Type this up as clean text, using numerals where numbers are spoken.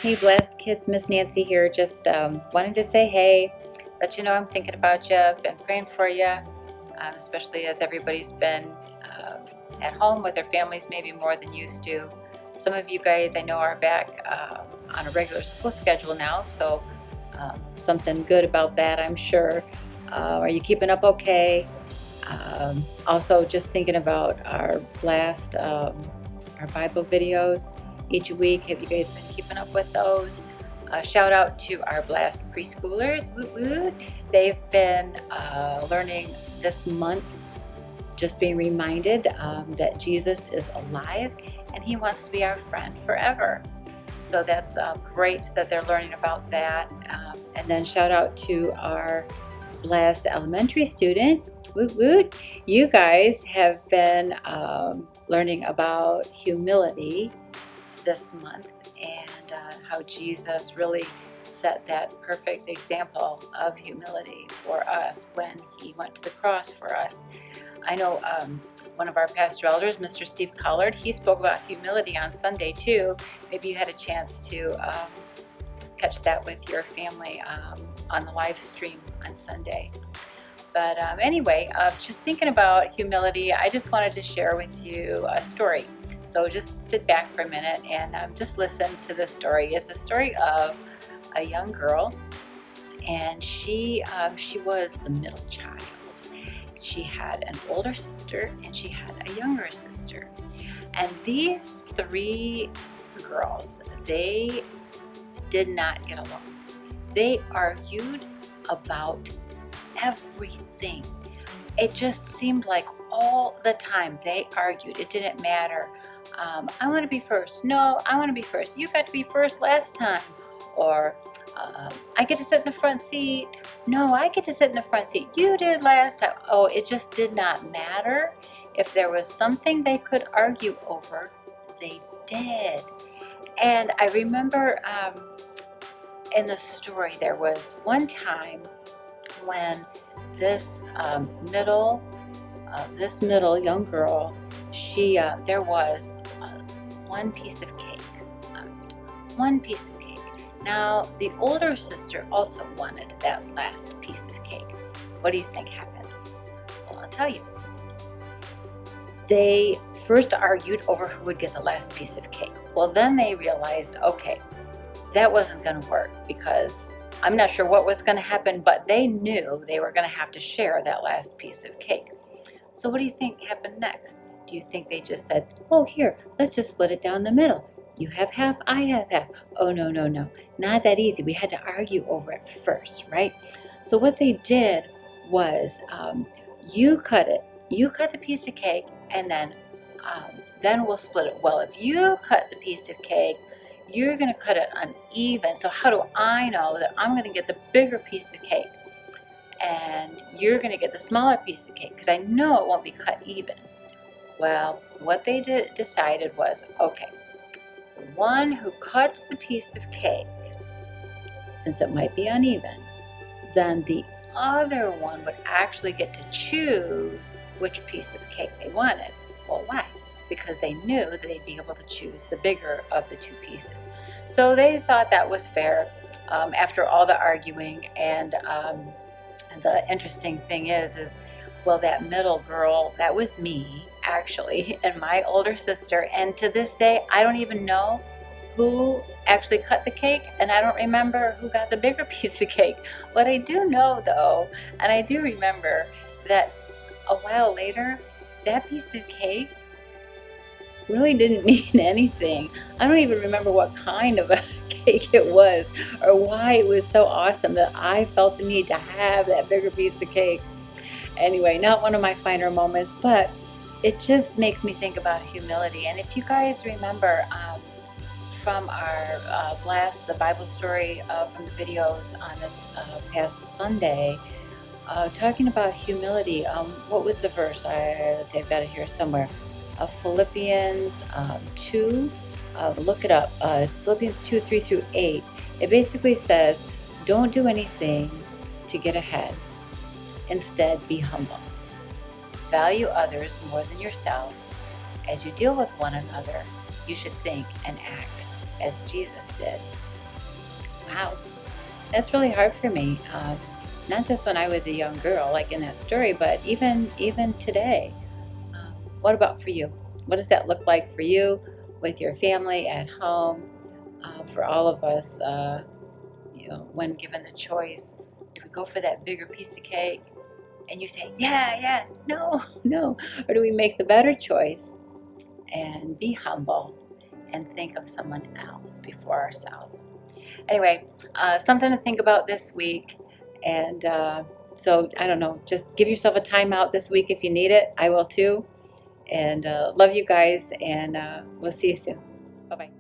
Hey, blessed kids, Miss Nancy here. Just wanted to say hey, let you know I'm thinking about you. I've been praying for you, especially as everybody's been at home with their families, maybe more than used to. Some of you guys I know are back on a regular school schedule now, so something good about that, I'm sure. Are you keeping up okay? Also, just thinking about our last our Bible videos each week. Have you guys been keeping up with those? Shout out to our Blast preschoolers. Woot woot. They've been learning this month, just being reminded that Jesus is alive and he wants to be our friend forever. So that's great that they're learning about that. And then shout out to our Blast elementary students. Woot woot. You guys have been learning about humility this month and how Jesus really set that perfect example of humility for us when he went to the cross for us. I know one of our pastor elders, Mr. Steve Collard, he spoke about humility on Sunday too. Maybe you had a chance to catch that with your family on the live stream on Sunday. But anyway, just thinking about humility, I just wanted to share with you a story. So just sit back for a minute and just listen to this story. It's a story of a young girl, and she was the middle child. She had an older sister and she had a younger sister. And these three girls, they did not get along. They argued about everything. It just seemed like all the time they argued. It didn't matter. I want to be first. No, I want to be first. You got to be first last time. Or I get to sit in the front seat. No, I get to sit in the front seat. You did last time. Oh, it just did not matter. If there was something they could argue over, they did. And I remember in the story, there was one time when this middle young girl, there was one piece of cake. One piece of cake. Now, the older sister also wanted that last piece of cake. What do you think happened? Well, I'll tell you. They first argued over who would get the last piece of cake. Well, then they realized, okay, that wasn't going to work because I'm not sure what was going to happen, but they knew they were going to have to share that last piece of cake. So what do you think happened next? Do you think they just said, oh, here, let's just split it down the middle. You have half, I have half. Oh, no. Not that easy. We had to argue over it first, right? So what they did was you cut it. You cut the piece of cake, and then we'll split it. Well, if you cut the piece of cake, you're going to cut it uneven. So how do I know that I'm going to get the bigger piece of cake and you're going to get the smaller piece of cake? Because I know it won't be cut even. Well, what they decided was, okay, the one who cuts the piece of cake, since it might be uneven, then the other one would actually get to choose which piece of cake they wanted. Well, why? Because they knew that they'd be able to choose the bigger of the two pieces. So they thought that was fair after all the arguing. And the interesting thing is, well, that middle girl, that was me, actually, and my older sister. And to this day, I don't even know who actually cut the cake, and I don't remember who got the bigger piece of cake. What I do know, though, and I do remember that a while later, that piece of cake really didn't mean anything. I don't even remember what kind of a cake it was or why it was so awesome that I felt the need to have that bigger piece of cake. Anyway, not one of my finer moments, but it just makes me think about humility. And if you guys remember from our blast, the Bible story from the videos on this past Sunday, talking about humility, what was the verse? I've got it here somewhere. Philippians 2, look it up, Philippians 2, 3 through 8. It basically says, don't do anything to get ahead. Instead, be humble. value others more than yourselves. As you deal with one another, you should think and act as Jesus did. Wow, that's really hard for me. Not just when I was a young girl, like in that story, but even today. What about for you? What does that look like for you, with your family at home? For all of us, when given the choice, do we go for that bigger piece of cake? And you say, yeah, yeah, no, no, or do we make the better choice and be humble and think of someone else before ourselves? Anyway, something to think about this week. And so, I don't know, just give yourself a timeout this week if you need it. I will too. And love you guys, and we'll see you soon. Bye bye.